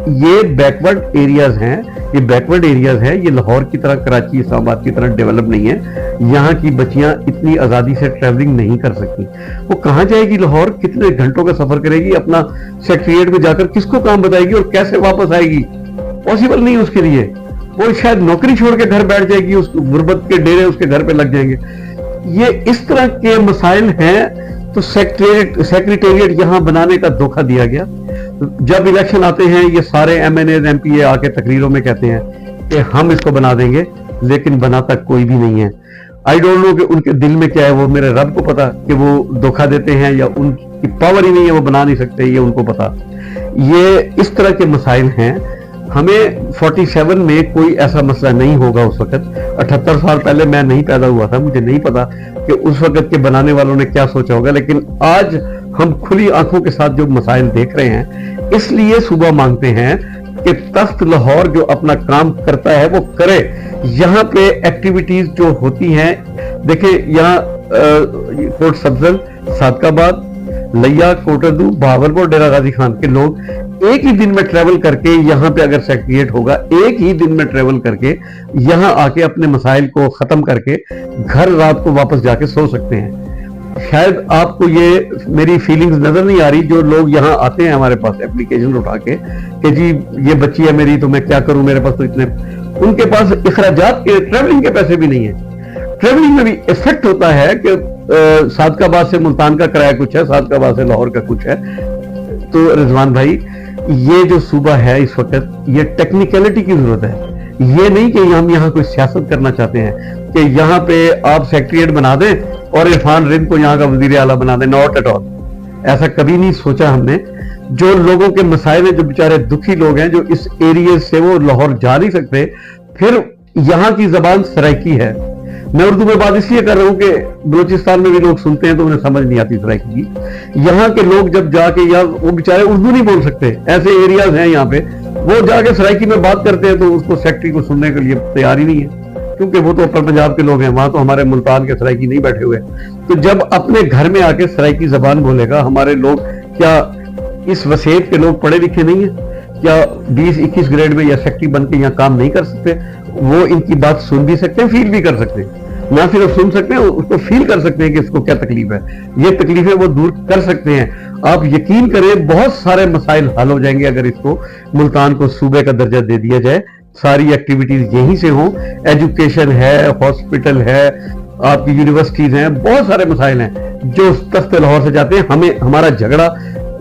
ये backward areas हैं, ये बैकवर्ड एरियाज हैं, ये लाहौर की तरह, कराची, इस्लामाबाद की तरह डेवलप नहीं है। यहाँ की बच्चियां इतनी आज़ादी से ट्रैवलिंग नहीं कर सकती। वो कहाँ जाएगी लाहौर, कितने घंटों का सफर करेगी, अपना सेक्रेटेरिएट में जाकर किसको काम बताएगी और कैसे वापस आएगी? पॉसिबल नहीं उसके लिए। वो शायद नौकरी छोड़ के घर बैठ जाएगी, उस गुर्बत के डेरे उसके घर पे लग जाएंगे। ये इस तरह के मसाइल हैं। तो सेक्रेटेरिएट यहाँ बनाने का धोखा दिया गया। जब इलेक्शन आते हैं ये सारे MNAs MPA आके तकरीरों में कहते हैं कि हम इसको बना देंगे, लेकिन बनाता कोई भी नहीं है। आई डोंट नो कि उनके दिल में क्या है, वो मेरे रब को पता कि वो धोखा देते हैं या उनकी पावर ही नहीं है, वो बना नहीं सकते, ये उनको पता। ये इस तरह के मसाइल हैं। हमें 47 में कोई ऐसा मसला नहीं होगा उस वक्त। 78 साल पहले मैं नहीं पैदा हुआ था, मुझे नहीं पता कि उस वक्त के बनाने वालों ने क्या सोचा होगा, लेकिन आज हम खुली आंखों के साथ जो मसाइल देख रहे हैं, इसलिए सूबा मांगते हैं कि तख्त लाहौर जो अपना काम करता है वो करे। यहाँ पे एक्टिविटीज जो होती हैं, देखिए यहाँ कोट सब्जल, सादकाबाद, लिया, कोटरदू, बहावलपुर, डेरा गाजी खान के लोग एक ही दिन में ट्रेवल करके यहाँ पे अगर सेक्रेटेरिएट होगा, एक ही दिन में ट्रेवल करके यहाँ आके अपने मसाइल को खत्म करके घर रात को वापस जाके सो सकते हैं। शायद आपको ये मेरी फीलिंग्स नजर नहीं आ रही, जो लोग यहाँ आते हैं हमारे पास एप्लीकेशन उठा के कि जी ये बच्ची है मेरी तो मैं क्या करूं, मेरे पास तो इतने, उनके पास इखराजात के, ट्रेवलिंग के पैसे भी नहीं है। ट्रेवलिंग में भी इफेक्ट होता है कि सादकाबाद से मुल्तान का किराया कुछ है, सादकाबाद से लाहौर का कुछ है। तो रिजवान भाई, ये जो सूबा है इस वक्त, ये टेक्निकलिटी की जरूरत है। ये नहीं कि हम यहाँ कोई सियासत करना चाहते हैं कि यहाँ पे आप सेक्रेटेरिएट बना दें और इरफान रिंद को यहाँ का वजीर आला बना दें। नॉट एट ऑल, ऐसा कभी नहीं सोचा हमने। जो लोगों के मसाइल हैं, जो बेचारे दुखी लोग हैं, जो इस एरिया से वो लाहौर जा नहीं सकते, फिर यहाँ की जबान सराइकी है। मैं उर्दू में बात इसलिए कर रहा हूँ कि बलूचिस्तान में भी लोग सुनते हैं तो उन्हें समझ नहीं आती सराइकी की। यहाँ के लोग जब जाके, या वो बेचारे उर्दू नहीं बोल सकते, ऐसे एरियाज हैं यहाँ पे, वो जाके सराइकी में बात करते हैं तो उसको सेक्रेटरी को सुनने के लिए तैयार ही नहीं है, क्योंकि वो तो अपर पंजाब के लोग हैं, वहां तो हमारे मुल्तान के सराइकी नहीं बैठे हुए। तो जब अपने घर में आके सराइकी जबान बोलेगा, हमारे लोग क्या इस वसीयत के लोग पढ़े लिखे नहीं है? क्या 20-21 ग्रेड में या सेक्रेटरी बन के यहाँ काम नहीं कर सकते? वो इनकी बात सुन भी सकते हैं, फील भी कर सकते हैं। ना सिर्फ सुन सकते हैं, उसको फील कर सकते हैं कि इसको क्या तकलीफ है। ये तकलीफें वो दूर कर सकते हैं। आप यकीन करें, बहुत सारे मसाइल हल हो जाएंगे अगर इसको, मुल्तान को सूबे का दर्जा दे दिया जाए। सारी एक्टिविटीज यहीं से हों, एजुकेशन है, हॉस्पिटल है, आपकी यूनिवर्सिटीज हैं, बहुत सारे मसाइल हैं जो तख्त लाहौर से जाते हैं। हमें, हमारा झगड़ा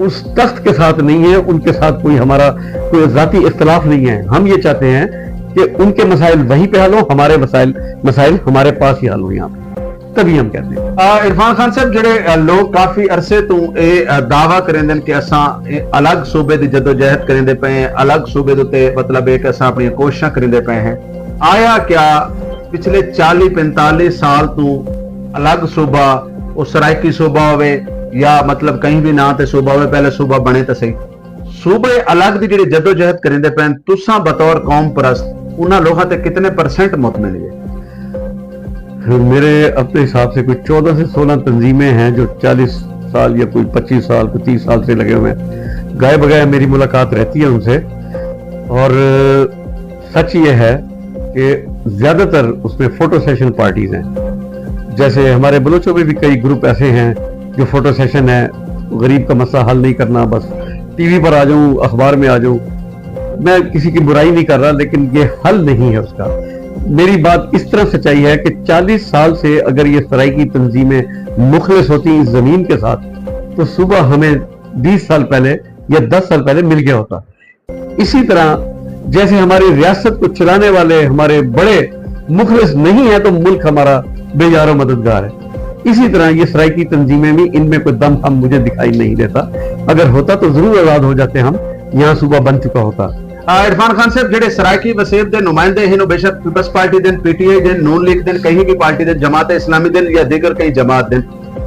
उस तख्त के साथ नहीं है, उनके साथ कोई हमारा कोई जाती इख्तलाफ नहीं है। हम ये चाहते हैं कि उनके मसाइल वहीं पे हल हो, हमारे मसाइल हमारे पास ही हल हो यहाँ पे, तभी हम कहते हैं। इरफान खान साहब, जेडे लोग काफी अरसे तो दावा करेंदे कि असां अलग सूबे की जदोजहद करेंदे पे हैं, अलग सूबे दे उत्ते मतलब एक असां अपनी कोशिशां करेंदे पे हैं। आया क्या पिछले 40-45 साल तो अलग सूबा, वो सराइकी सूबा होवे या मतलब कहीं भी ना ते सूबा होवे, पहले सूबा बने तो सही, सूबे अलग दी जेडी जदोजहद करेंदे पे, तुसां बतौर कौम परस्त उन्हां लोगों ते कितने % मुतमिन है? मेरे अपने हिसाब से कोई 14 से 16 तंजीमें हैं जो 40 साल या कोई 25 साल, 30 साल से लगे हुए हैं। गाए बगाए मेरी मुलाकात रहती है उनसे, और सच ये है कि ज्यादातर उसमें फोटो सेशन पार्टीज हैं। जैसे हमारे बलोचों में भी कई ग्रुप ऐसे हैं जो फोटो सेशन है, गरीब का मसला हल नहीं करना, बस टीवी पर आ जाऊं, अखबार में आ जाऊं। मैं किसी की बुराई नहीं कर रहा, लेकिन ये हल नहीं है उसका। मेरी बात इस तरह सच्चाई है कि 40 साल से अगर ये सराइकी तंजीमें मुखलिस होती इस जमीन के साथ, तो सुबह हमें 20 साल पहले या 10 साल पहले मिल गया होता। इसी तरह जैसे हमारी रियासत को चलाने वाले हमारे बड़े मुखलिस नहीं है तो मुल्क हमारा बेयारो मददगार है। इसी तरह ये सराइकी तंजीमें भी, इनमें कोई दम हम मुझे दिखाई नहीं देता। अगर होता तो जरूर आजाद हो जाते हम, यहाँ सूबा बन चुका होता। इरफान खान साहब, जेडे सराइकी वसीयत दे नुमाइंदे हैं, बेशक peoples party then, PTI then, Noon league then, कहीं भी पार्टी देन, जमात इस्लामी देन या दीगर कहीं जमात देन,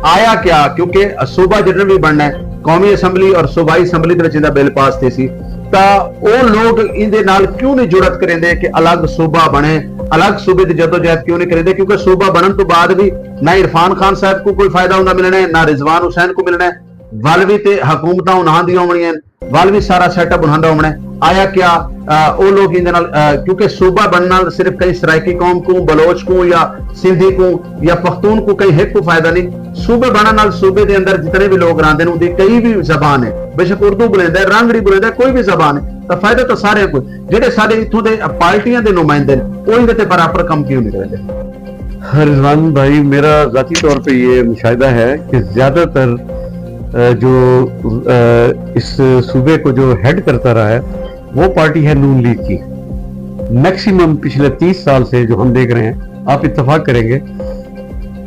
आया क्या? क्योंकि सूबा जिन्हें भी बनना है, कौमी असैम्बली और सूबाई असैम्बली दे विच इंदा बिल पास थे सी, ता वो लोग इंदे नाल क्यों नहीं जुड़त करेंदे कि अलग सूबा बने, अलग सूबे की जदोजहद क्यों नहीं करेंदे? क्योंकि सूबा बनने तो बाद भी ना इरफान खान साहब को कोई फायदा होना मिलना है, ना रिजवान हुसैन को मिलना है, ਵੱਲ ਵੀ ਤੇ ਹਕੂਮਤਾਂ ਉਹਨਾਂ ਦੀਆਂ ਹੋਣੀਆਂ, ਵੱਲ ਵੀ ਸਾਰਾ ਸੈਟਅਪ ਉਹਨਾਂ ਦਾ ਹੋਣਾ। आया क्या वो लोग इन क्योंकि सूबा बनना सिर्फ कहीं सराइकी कौम को, बलोच को या सिंधी को या पख्तून को कहीं एक को फायदा नहीं। सूबे बनने नाल सूबे के अंदर जितने भी लोग रहते हैं उनकी कई भी जबान है, बेशक उर्दू बोलता है, रांगड़ी बोलता है, कोई भी जबान है, तो फायदा तो सारे को। जेडे सारे इत्थों दे पार्टियां दे नुमाइंदे वो इनदे ते बराबर कम क्यों नहीं करते? रिजवान भाई, मेरा जाती तौर पे ये मुशाहिदा है कि ज्यादातर जो इस सूबे को जो हेड करता रहा है वो पार्टी है नून लीग की। मैक्सिमम पिछले 30 साल से जो हम देख रहे हैं, आप इत्तेफाक करेंगे,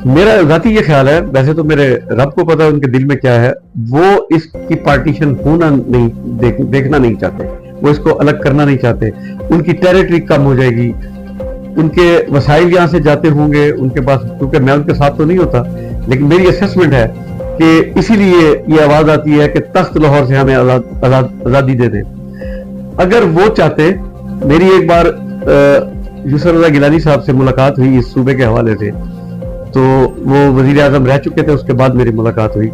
मेरा जाती ये ख्याल है, वैसे तो मेरे रब को पता है उनके दिल में क्या है, वो इसकी पार्टीशन होना नहीं देखना नहीं चाहते, वो इसको अलग करना नहीं चाहते। उनकी टेरिटरी कम हो जाएगी, उनके वसाइल यहाँ से जाते होंगे उनके पास, क्योंकि मैं उनके साथ तो नहीं होता, लेकिन मेरी असेसमेंट है कि इसीलिए ये आवाज आती है कि तख्त लाहौर से हमें आजादी दे दें। अगर वो चाहते, मेरी एक बार यूसुफ रज़ा गिलानी साहब से मुलाकात हुई इस सूबे के हवाले से, तो वो वजीर आजम रह चुके थे, उसके बाद मेरी मुलाकात हुई।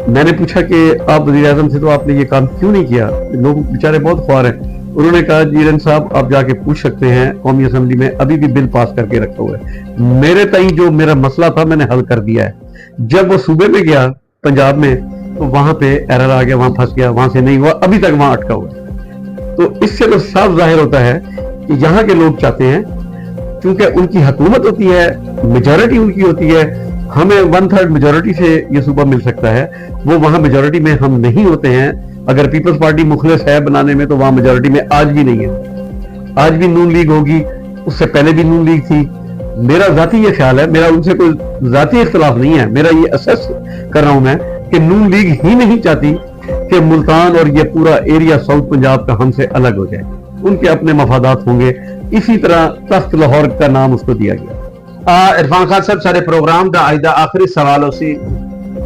मैंने पूछा कि आप वजीर आजम से तो आपने ये काम क्यों नहीं किया, लोग बेचारे बहुत ख्वार हैं। उन्होंने कहा जीरन साहब आप जाके पूछ सकते हैं, कौमी असम्बली में अभी भी बिल पास करके रखा हुआ है। मेरे ताई जो मेरा मसला था मैंने हल कर दिया है। जब वो सूबे में गया पंजाब में तो वहां पे एरर आ गया, वहां फंस गया, वहां से नहीं हुआ, अभी तक वहां अटका हुआ है। तो इससे तो साफ जाहिर होता है कि यहाँ के लोग चाहते हैं, क्योंकि उनकी हुकूमत होती है, मेजॉरिटी उनकी होती है, हमें 1/3 मेजॉरिटी से ये सूबा मिल सकता है, वो वहां मेजॉरिटी में हम नहीं होते हैं। अगर पीपल्स पार्टी मुखलिस है बनाने में तो वहां मेजॉरिटी में आज भी नहीं है। आज भी नून लीग होगी, उससे पहले भी नून लीग थी। मेरा जाती ये ख्याल है, मेरा उनसे कोई जाती इख्तलाफ नहीं है, मेरा ये असेस कर रहा हूं मैं कि नून लीग ही नहीं चाहती कि मुल्तान और ये पूरा एरिया साउथ पंजाब का हमसे अलग हो जाए। उनके अपने मफादात होंगे, इसी तरह तख्त लाहौर का नाम उसको दिया गया। इरफान खान साहब, सारे प्रोग्राम का आज का आखिरी सवाल उसी,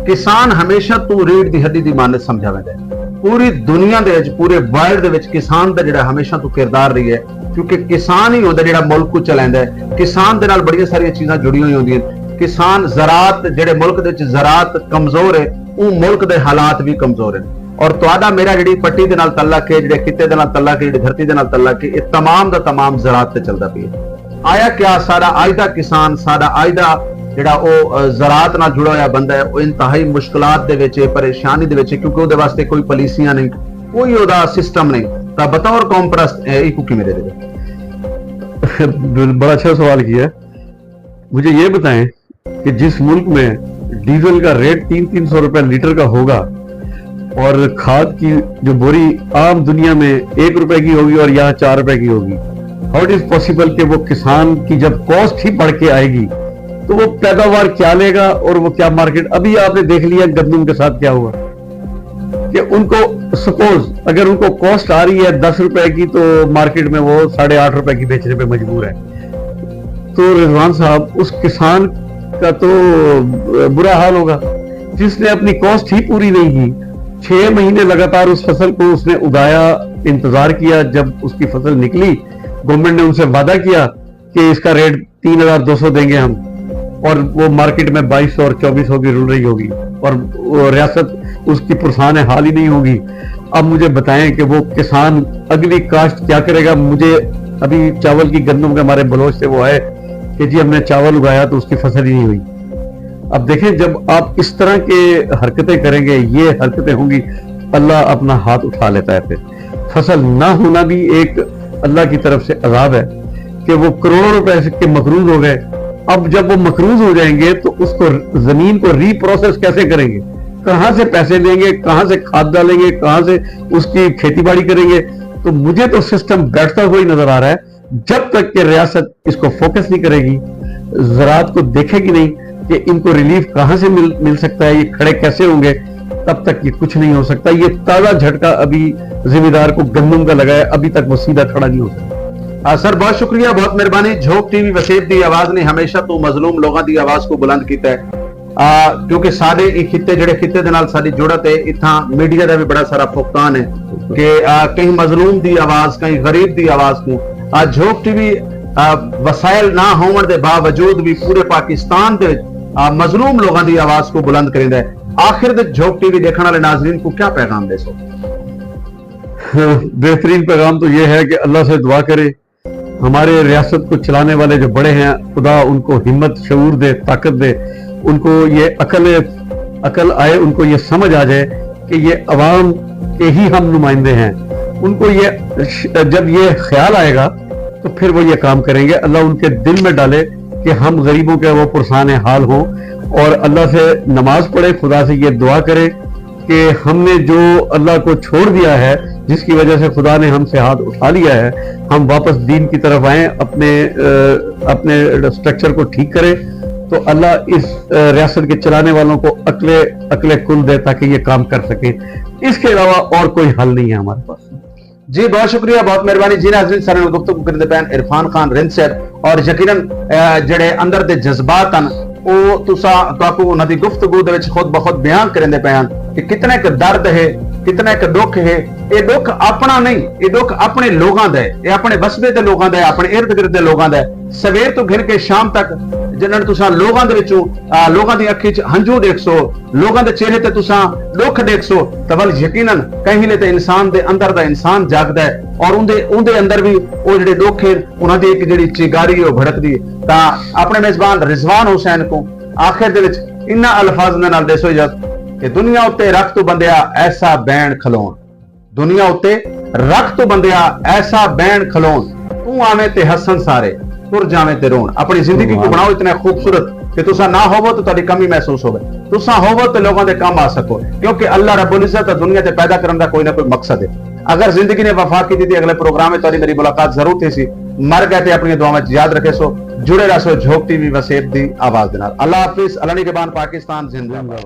किसान हमेशा तू रीढ़ दी हड्डी दी मानत समझावेंदा है। पूरी दुनिया दे विच, पूरे वर्ल्ड दे विच किसान दा जिहड़ा हमेशा तू किरदार रही है, क्योंकि किसान ही होंदा जिहड़ा मुल्क को चलांदा है। किसान दे नाल बड़ियां सारियां चीज़ां जुड़ी हुई होंदियां। किसान ज़राअत जिहड़े मुल्क दे विच ज़राअत कमजोर है, वो मुल्क दे हालात भी कमजोर हैं। और तुहाडा मेरा जिहड़ी पट्टी दे नाल तल्लक है, जिहड़े खिते दे नाल तल्लक है, जिहड़ी धरती दे नाल तल्लक है, ये तमाम दा तमाम ज़राअत ते चलदा पिया। आया क्या साडा अज दा किसान, साडा अज दा जिहड़ा वो ज़राअत नाल जुड़ा होया बंदा है, वो इंतहाई मुश्किलात दे विच, परेशानी दे विच, क्योंकि ਉਹਦੇ वास्ते कोई पॉलिसियां नहीं, कोई ਉਹਦਾ सिस्टम नहीं। तो बतौर कौम परस्त एक हुक्म मेरे दे। बड़ा अच्छा सवाल किया। मुझे ये बताएं कि जिस मुल्क में डीजल का रेट 300-300 रुपए लीटर का होगा और खाद की जो बोरी आम दुनिया में 1 रुपए की होगी और यहाँ 4 रुपए की होगी, हाउ इट इज पॉसिबल कि वो किसान की जब कॉस्ट ही बढ़ के आएगी तो वो पैदावार क्या लेगा और वो क्या मार्केट। अभी आपने देख लिया गंदम के साथ क्या हुआ कि उनको सपोज अगर उनको कॉस्ट आ रही है 10 रुपए की तो मार्केट में वो 8.5 रुपए की बेचने पे मजबूर है। तो रिजवान साहब, उस किसान का तो बुरा हाल होगा जिसने अपनी कॉस्ट ही पूरी नहीं की। 6 महीने लगातार उस फसल को उसने उगाया, इंतजार किया, जब उसकी फसल निकली गवर्नमेंट ने उनसे वादा किया कि इसका रेट 3,200 देंगे हम, और वो मार्केट में 2200 और 2400 की रुल रही होगी और वो रियासत उसकी पुरसान हाल ही नहीं होगी। अब मुझे बताएं कि वो किसान अगली काश्त क्या करेगा। मुझे अभी चावल की गंदम के हमारे बलोच से वो है कि जी हमने चावल उगाया तो उसकी फसल ही नहीं हुई। अब देखें, जब आप इस तरह के हरकतें करेंगे, ये हरकतें होंगी, अल्लाह अपना हाथ उठा लेता है। फिर फसल ना होना भी एक अल्लाह की तरफ से अजाब है कि वो करोड़ों रुपए के मकरूज हो गए। अब जब वो मकरूज हो जाएंगे तो उसको जमीन को रीप्रोसेस कैसे करेंगे, कहां से पैसे लेंगे, कहां से खाद डालेंगे, कहां से उसकी खेती बाड़ी करेंगे। तो मुझे तो सिस्टम बैठता हुआ ही नजर आ रहा है। जब तक कि रियासत इसको फोकस नहीं करेगी, ज़राअत को देखेगी नहीं कि इनको रिलीफ कहां से मिल सकता है, ये खड़े कैसे होंगे, तब तक ये कुछ नहीं हो सकता। ये ताजा झटका अभी जिम्मेदार को गंदम का लगा है, अभी तक वो सीधा खड़ा नहीं हो सकता। सर बहुत शुक्रिया, बहुत मेहरबानी। झोंक टीवी वसीयत दी आवाज ने हमेशा तो मजलूम लोगों की आवाज को बुलंद किया है, क्योंकि सारे खिते जिहड़े खिते दे नाल साडी जुड़त है, इत्थां मीडिया का भी बड़ा सारा फुकतान है कि कहीं मजलूम की आवाज, कहीं गरीब की आवाज को झोंक टीवी वसाइल ना होने के बावजूद भी पूरे पाकिस्तान दे मजलूम लोगों की आवाज को बुलंद करेंदा है। आखिर दे झोंक टीवी देखने वाले नाजरीन को क्या पैगाम दे सो? बेहतरीन पैगाम तो ये है कि अल्लाह से दुआ करे, हमारे रियासत को चलाने वाले जो बड़े हैं, खुदा उनको हिम्मत, शऊर दे, ताकत दे, उनको ये अकल आए, उनको ये समझ आ जाए कि ये अवाम के ही हम नुमाइंदे हैं। उनको ये जब ये ख्याल आएगा तो फिर वो ये काम करेंगे। अल्लाह उनके दिल में डाले कि हम गरीबों के वो पुरसान हाल हों, और अल्लाह से नमाज पढ़े, खुदा से ये दुआ करे कि हमने जो अल्लाह को छोड़ दिया है, जिसकी वजह से खुदा ने हमसे हाथ उठा लिया है, हम वापस दीन की तरफ आए, अपने स्ट्रक्चर को ठीक करें, तो अल्लाह इस रियासत के चलाने वालों को अकले कुल दे ताकि ये काम कर सके। इसके अलावा और कोई हल नहीं है हमारे पास। जी बहुत शुक्रिया, बहुत मेहरबानी जी। नाज़रीन सारे नाल गुफ्तगू करदे पैन इरफान खान रिंद सर, और यकीनन ਜਿਹੜੇ ਅੰਦਰ ਦੇ ਜਜ਼ਬਾਤ ਹਨ ਉਹ ਤੁਹਾਨੂੰ ਉਹਨਾਂ ਦੀ ਗੁਫ਼ਤਗੂ ਦੇ ਵਿੱਚ ਖੁਦ ਬਖੁਦ ਬਿਆਨ ਕਰਿੰਦੇ ਪਏ ਹਨ ਕਿ ਕਿਤਨੇ ਕ ਦਰਦ ਹੈ, ਕਿਤਨਾ ਇੱਕ ਦੁੱਖ ਹੈ। ਇਹ ਦੁੱਖ ਆਪਣਾ ਨਹੀਂ, ਇਹ ਦੁੱਖ ਆਪਣੇ ਲੋਕਾਂ ਦਾ ਹੈ, ਇਹ ਆਪਣੇ ਵਸਬੇ ਦੇ ਲੋਕਾਂ ਦਾ ਹੈ, ਆਪਣੇ ਇਰਦ ਗਿਰਦ ਦੇ ਲੋਕਾਂ ਦਾ ਹੈ। ਸਵੇਰ ਤੋਂ ਘਿਰ ਕੇ ਸ਼ਾਮ ਤੱਕ ਜਿਨ੍ਹਾਂ ਨੂੰ ਤੁਸੀਂ ਲੋਕਾਂ ਦੇ ਵਿੱਚੋਂ ਲੋਕਾਂ ਦੀ ਅੱਖੀ 'ਚ ਹੰਝੂ ਦੇਖ ਸੋ, ਲੋਕਾਂ ਦੇ ਚਿਹਰੇ ਤੇ ਤੁਸੀਂ ਦੁੱਖ ਦੇਖ ਸੋ, ਤਾਂ ਵੱਲ ਯਕੀਨਨ ਕਹੀਂ ਲੈ ਤੇ ਇਨਸਾਨ ਦੇ ਅੰਦਰ ਦਾ ਇਨਸਾਨ ਜਾਗਦਾ ਹੈ, ਔਰ ਉਹਦੇ ਅੰਦਰ ਵੀ ਉਹ ਜਿਹੜੇ ਦੁੱਖ ਹੈ ਉਹਨਾਂ ਦੀ ਇੱਕ ਜਿਹੜੀ ਚਿੰਗਾਰੀ ਉਹ ਭੜਕਦੀ ਹੈ। ਤਾਂ ਆਪਣੇ ਮੇਜ਼ਬਾਨ ਰਿਜ਼ਵਾਨ ਹੁਸੈਨ को आखिर ਦੇ ਵਿੱਚ ਇਨ੍ਹਾਂ ਅਲਫਾਜ਼ਾਂ ਦੇ ਨਾਲ ਦੱਸੋ ਇਜਾਜ਼ਤ ਕਿ ਦੁਨੀਆ ਉੱਤੇ ਰੱਖ ਤੂੰ ਬੰਦਿਆ ਐਸਾ ਬੈਣ ਖਲੋਣ, ਦੁਨੀਆ ਉੱਤੇ ਰੱਖ ਤੂੰ ਬੰਦਿਆ ਐਸਾ ਬੈਣ ਖਲੋਣ, ਤੂੰ ਆਵੇਂ ਤੇ ਹੱਸਣ ਸਾਰੇ, ਤੁਰ ਜਾਵੇਂ ਤੇ ਰੋਣ। ਆਪਣੀ ਜ਼ਿੰਦਗੀ को बनाओ इतना खूबसूरत कि तुसा ना होवो तो ਤੁਹਾਡੀ कमी महसूस होवे, तुसा होवो तो लोगों के काम आ सको, क्योंकि अल्लाह रब्बुल इज्जत दुनिया ते पैदा करने का कोई ना कोई मकसद है। अगर जिंदगी ने वफा की थी अगले प्रोग्राम में तुहाडी मेरी मुलाकात जरूर थी सी। मर गए थे अपनी दुआ में याद रखे सो, जुड़े रहो झोंक टीवी वसेब दी आवाज दे नाल। अल्लाह हाफिज, अल्लाह निगहबान, पाकिस्तान जिंदाबाद।